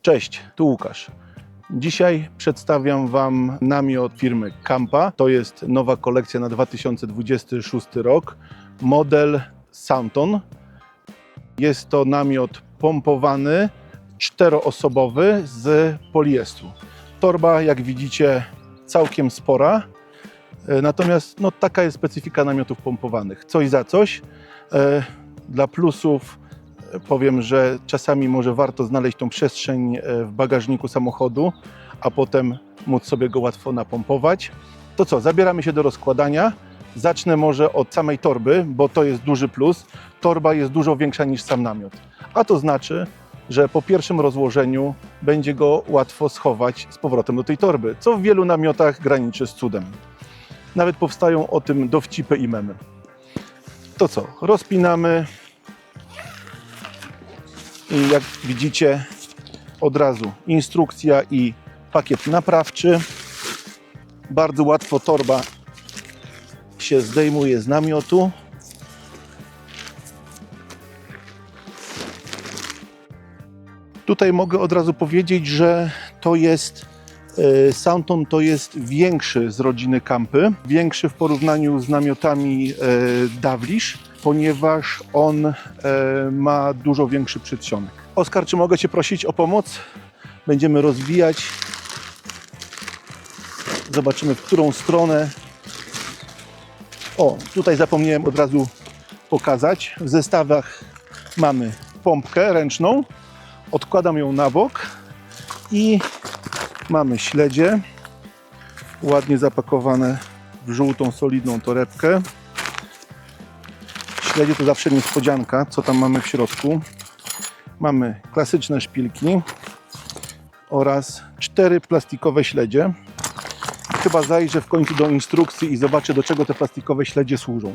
Cześć, tu Łukasz. Dzisiaj przedstawiam Wam namiot firmy Kampa. To jest nowa kolekcja na 2026 rok. Model Soundton. Jest to namiot pompowany, 4-osobowy z poliestru. Torba, jak widzicie, całkiem spora. Natomiast taka jest specyfika namiotów pompowanych. Coś za coś. Dla plusów powiem, że czasami może warto znaleźć tą przestrzeń w bagażniku samochodu, a potem móc sobie go łatwo napompować. To co, zabieramy się do rozkładania. Zacznę może od samej torby, bo to jest duży plus. Torba jest dużo większa niż sam namiot, a to znaczy, że po pierwszym rozłożeniu będzie go łatwo schować z powrotem do tej torby, co w wielu namiotach graniczy z cudem. Nawet powstają o tym dowcipy i memy. To co, rozpinamy i jak widzicie od razu instrukcja i pakiet naprawczy. Bardzo łatwo torba się zdejmuje z namiotu. Tutaj mogę od razu powiedzieć, że to jest Soundton, to jest większy z rodziny Kampy. Większy w porównaniu z namiotami Dawlish, ponieważ on ma dużo większy przedsionek. Oskar, czy mogę Cię prosić o pomoc? Będziemy rozwijać. Zobaczymy, w którą stronę. O, tutaj zapomniałem od razu pokazać. W zestawach mamy pompkę ręczną. Odkładam ją na bok i mamy śledzie ładnie zapakowane w żółtą, solidną torebkę. Śledzie to zawsze niespodzianka, co tam mamy w środku. Mamy klasyczne szpilki oraz 4 plastikowe śledzie. Chyba zajrzę w końcu do instrukcji i zobaczę, do czego te plastikowe śledzie służą.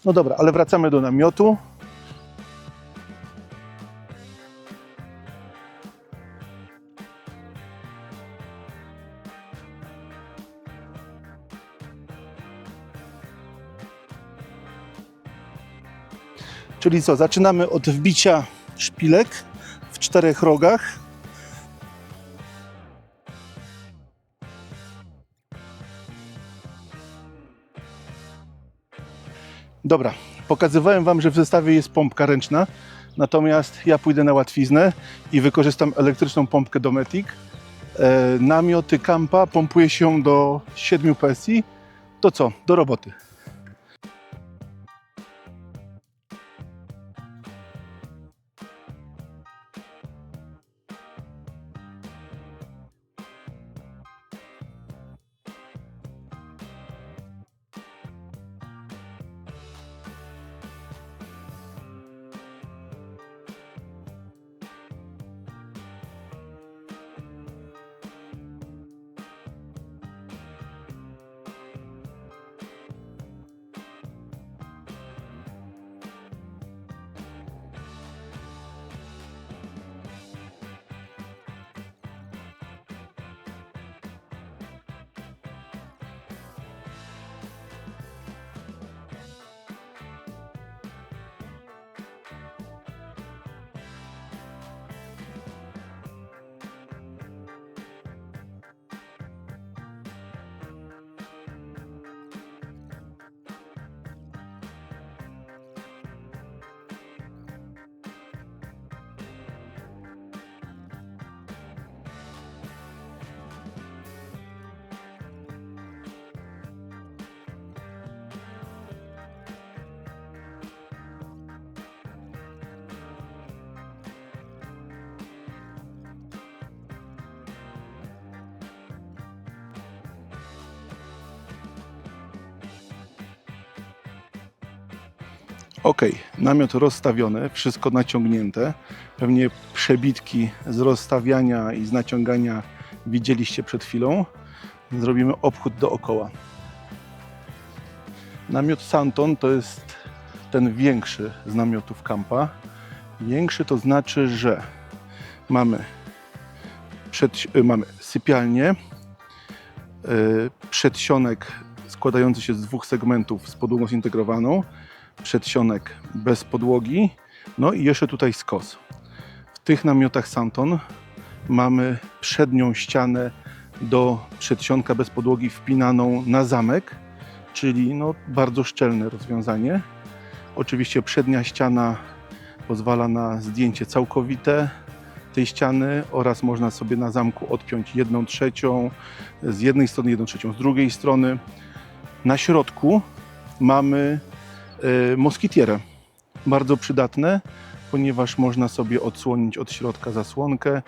No dobra, ale wracamy do namiotu. Czyli co, zaczynamy od wbicia szpilek w 4 rogach. Dobra, pokazywałem Wam, że w zestawie jest pompka ręczna, natomiast ja pójdę na łatwiznę i wykorzystam elektryczną pompkę Dometic. Namioty Kampa pompuje się do 7 PSI. To co, do roboty. Ok, namiot rozstawiony, wszystko naciągnięte. Pewnie przebitki z rozstawiania i z naciągania widzieliście przed chwilą. Zrobimy obchód dookoła. Namiot Soundton to jest ten większy z namiotów Kampa. Większy to znaczy, że mamy sypialnię, przedsionek składający się z 2 segmentów z podłogą zintegrowaną, przedsionek bez podłogi, no i jeszcze tutaj skos. W tych namiotach Soundton mamy przednią ścianę do przedsionka bez podłogi wpinaną na zamek, czyli no, bardzo szczelne rozwiązanie. Oczywiście przednia ściana pozwala na zdjęcie całkowite tej ściany oraz można sobie na zamku odpiąć 1/3 z jednej strony, 1/3 z drugiej strony. Na środku mamy moskitierę, bardzo przydatne, ponieważ można sobie odsłonić od środka zasłonkę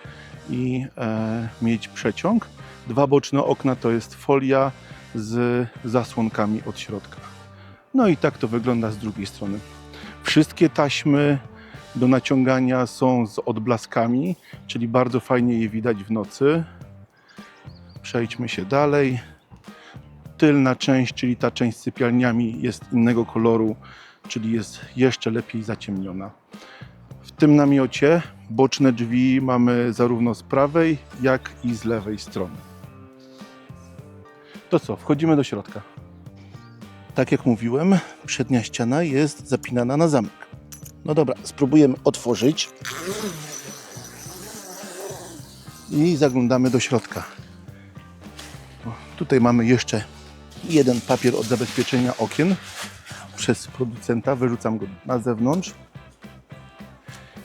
i mieć przeciąg. Dwa boczne okna to jest folia z zasłonkami od środka. No i tak to wygląda z drugiej strony. Wszystkie taśmy do naciągania są z odblaskami, czyli bardzo fajnie je widać w nocy. Przejdźmy się dalej. Tylna część, czyli ta część z sypialniami, jest innego koloru, czyli jest jeszcze lepiej zaciemniona. W tym namiocie boczne drzwi mamy zarówno z prawej, jak i z lewej strony. To co, wchodzimy do środka. Tak jak mówiłem, przednia ściana jest zapinana na zamek. No dobra, spróbujemy otworzyć i zaglądamy do środka. O, tutaj mamy jeszcze jeden papier od zabezpieczenia okien przez producenta. Wyrzucam go na zewnątrz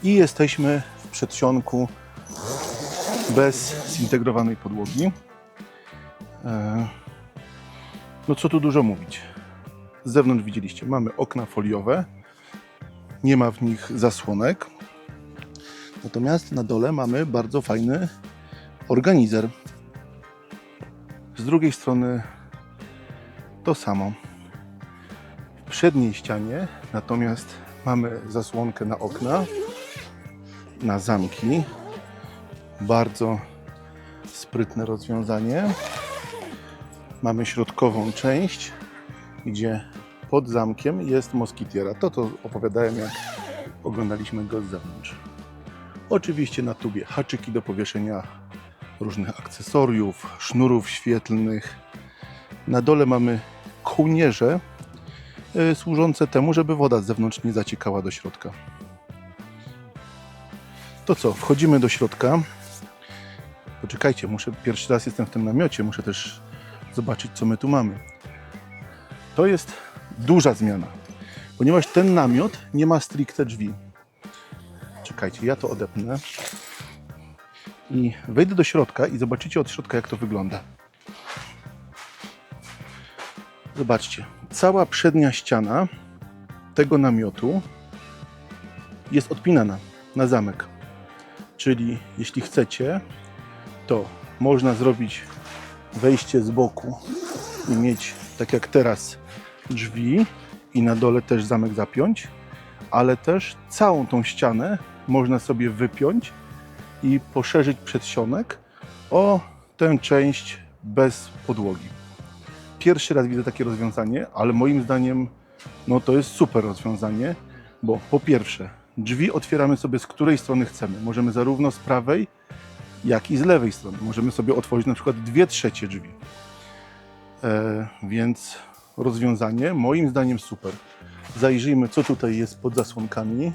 i jesteśmy w przedsionku bez zintegrowanej podłogi. No co tu dużo mówić. Z zewnątrz widzieliście, mamy okna foliowe, nie ma w nich zasłonek. Natomiast na dole mamy bardzo fajny organizer. Z drugiej strony to samo. W przedniej ścianie natomiast mamy zasłonkę na okna, na zamki. Bardzo sprytne rozwiązanie. Mamy środkową część, gdzie pod zamkiem jest moskitiera. To opowiadałem, jak oglądaliśmy go z zewnątrz. Oczywiście na tubie haczyki do powieszenia różnych akcesoriów, sznurów świetlnych. Na dole mamy kołnierze służące temu, żeby woda z zewnątrz nie zaciekała do środka. To co, wchodzimy do środka. Poczekajcie, pierwszy raz jestem w tym namiocie, muszę też zobaczyć, co my tu mamy. To jest duża zmiana, ponieważ ten namiot nie ma stricte drzwi. Czekajcie, ja to odepnę i wejdę do środka i zobaczycie od środka, jak to wygląda. Zobaczcie, cała przednia ściana tego namiotu jest odpinana na zamek. Czyli jeśli chcecie, to można zrobić wejście z boku i mieć, tak jak teraz, drzwi i na dole też zamek zapiąć, ale też całą tą ścianę można sobie wypiąć i poszerzyć przedsionek o tę część bez podłogi. Pierwszy raz widzę takie rozwiązanie, ale moim zdaniem no to jest super rozwiązanie, bo po pierwsze drzwi otwieramy sobie z której strony chcemy. Możemy zarówno z prawej, jak i z lewej strony. Możemy sobie otworzyć na przykład 2/3 drzwi. Więc rozwiązanie moim zdaniem super. Zajrzyjmy, co tutaj jest pod zasłonkami.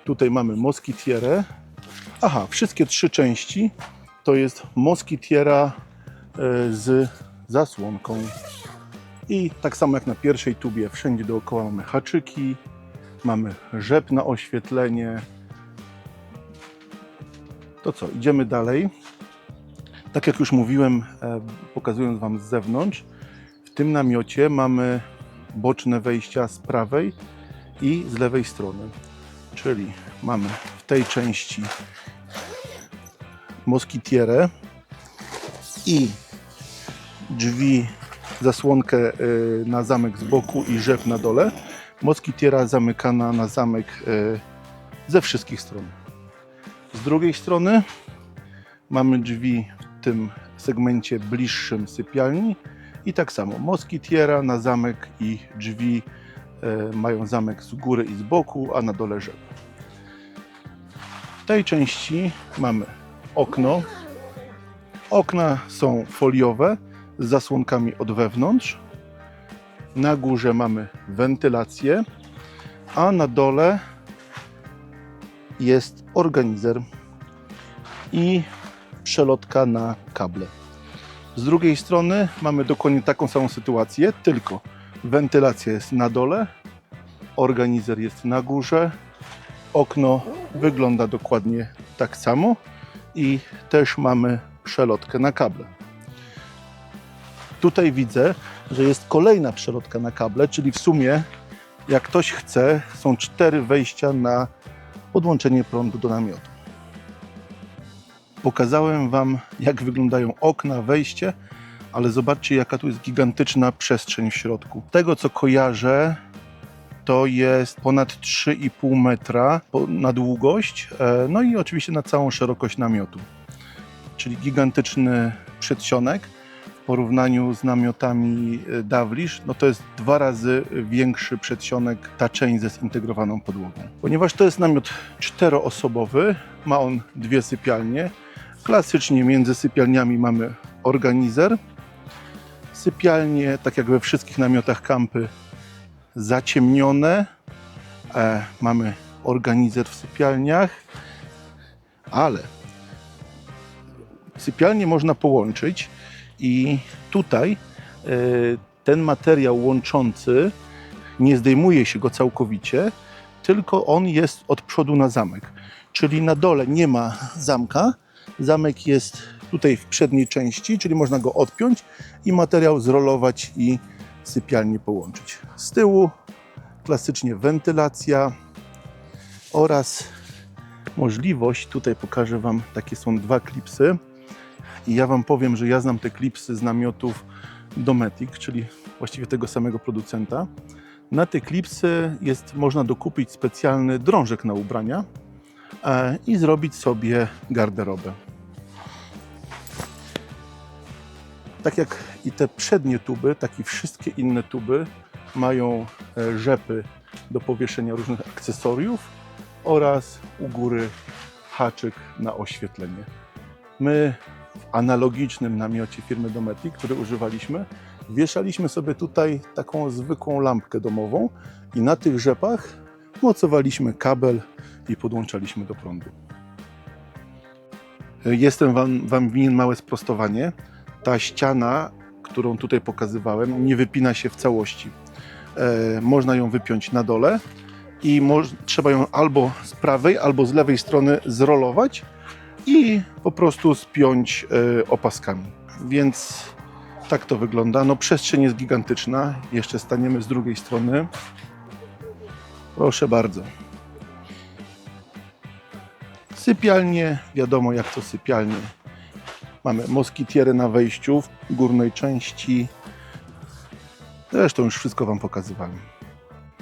Tutaj mamy moskitierę. Aha, wszystkie trzy części to jest moskitiera z zasłonką. I tak samo jak na pierwszej tubie, wszędzie dookoła mamy haczyki, mamy rzep na oświetlenie. To co, idziemy dalej. Tak jak już mówiłem, pokazując Wam z zewnątrz, w tym namiocie mamy boczne wejścia z prawej i z lewej strony. Czyli mamy w tej części moskitierę i drzwi, zasłonkę na zamek z boku i rzep na dole. Moskitiera zamykana na zamek ze wszystkich stron. Z drugiej strony mamy drzwi w tym segmencie bliższym sypialni i tak samo moskitiera na zamek i drzwi mają zamek z góry i z boku, a na dole rzep. W tej części mamy okno. Okna są foliowe z zasłonkami od wewnątrz. Na górze mamy wentylację, a na dole jest organizer. i przelotka na kable. Z drugiej strony mamy dokładnie taką samą sytuację, tylko wentylacja jest na dole, organizer jest na górze, okno wygląda dokładnie tak samo i też mamy przelotkę na kable. Tutaj widzę, że jest kolejna przelotka na kable, czyli w sumie, jak ktoś chce, są 4 wejścia na podłączenie prądu do namiotu. Pokazałem Wam, jak wyglądają okna, wejście, ale zobaczcie, jaka tu jest gigantyczna przestrzeń w środku. Z tego, co kojarzę, to jest ponad 3,5 metra na długość, no i oczywiście na całą szerokość namiotu. Czyli gigantyczny przedsionek. W porównaniu z namiotami Dawlish, no to jest 2 razy większy przedsionek ta część ze zintegrowaną podłogą. Ponieważ to jest namiot 4-osobowy, ma on 2 sypialnie. Klasycznie między sypialniami mamy organizer. Sypialnie, tak jak we wszystkich namiotach kampy, zaciemnione. Mamy organizer w sypialniach, ale sypialnie można połączyć i tutaj ten materiał łączący nie zdejmuje się go całkowicie, tylko on jest od przodu na zamek. Czyli na dole nie ma zamka, zamek jest tutaj w przedniej części, czyli można go odpiąć i materiał zrolować i sypialnię połączyć. Z tyłu klasycznie wentylacja oraz możliwość, tutaj pokażę Wam, takie są 2 klipsy i ja Wam powiem, że ja znam te klipsy z namiotów Dometic, czyli właściwie tego samego producenta. Na te klipsy można dokupić specjalny drążek na ubrania i zrobić sobie garderobę. Tak jak i te przednie tuby, tak i wszystkie inne tuby mają rzepy do powieszenia różnych akcesoriów oraz u góry haczyk na oświetlenie. My w analogicznym namiocie firmy Dometic, który używaliśmy, wieszaliśmy sobie tutaj taką zwykłą lampkę domową i na tych rzepach mocowaliśmy kabel i podłączaliśmy do prądu. Jestem Wam winien małe sprostowanie. Ta ściana, którą tutaj pokazywałem, nie wypina się w całości. Można ją wypiąć na dole i trzeba ją albo z prawej, albo z lewej strony zrolować i po prostu spiąć opaskami. Więc tak to wygląda. No, przestrzeń jest gigantyczna. Jeszcze staniemy z drugiej strony. Proszę bardzo. Sypialnie, wiadomo jak to sypialnie. Mamy moskitiery na wejściu w górnej części. Zresztą już wszystko Wam pokazywałem.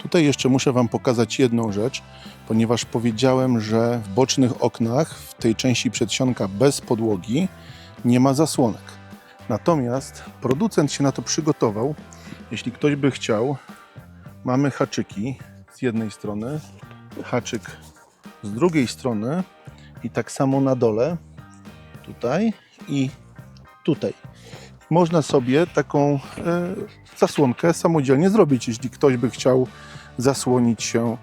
Tutaj jeszcze muszę Wam pokazać jedną rzecz, ponieważ powiedziałem, że w bocznych oknach, w tej części przedsionka bez podłogi, nie ma zasłonek. Natomiast producent się na to przygotował. Jeśli ktoś by chciał, mamy haczyki z jednej strony, haczyk z drugiej strony i tak samo na dole, tutaj i tutaj. Można sobie taką zasłonkę samodzielnie zrobić, jeśli ktoś by chciał zasłonić się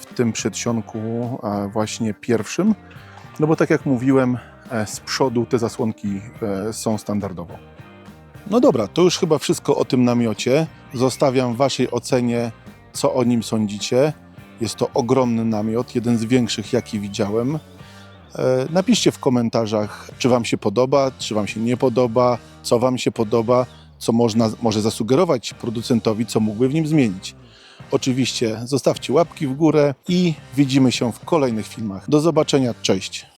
w tym przedsionku właśnie pierwszym. No bo tak jak mówiłem, z przodu te zasłonki są standardowo. No dobra, to już chyba wszystko o tym namiocie. Zostawiam Waszej ocenie, co o nim sądzicie. Jest to ogromny namiot, jeden z większych, jaki widziałem. Napiszcie w komentarzach, czy Wam się podoba, czy Wam się nie podoba, co Wam się podoba, co może zasugerować producentowi, co mógłby w nim zmienić. Oczywiście zostawcie łapki w górę i widzimy się w kolejnych filmach. Do zobaczenia, cześć!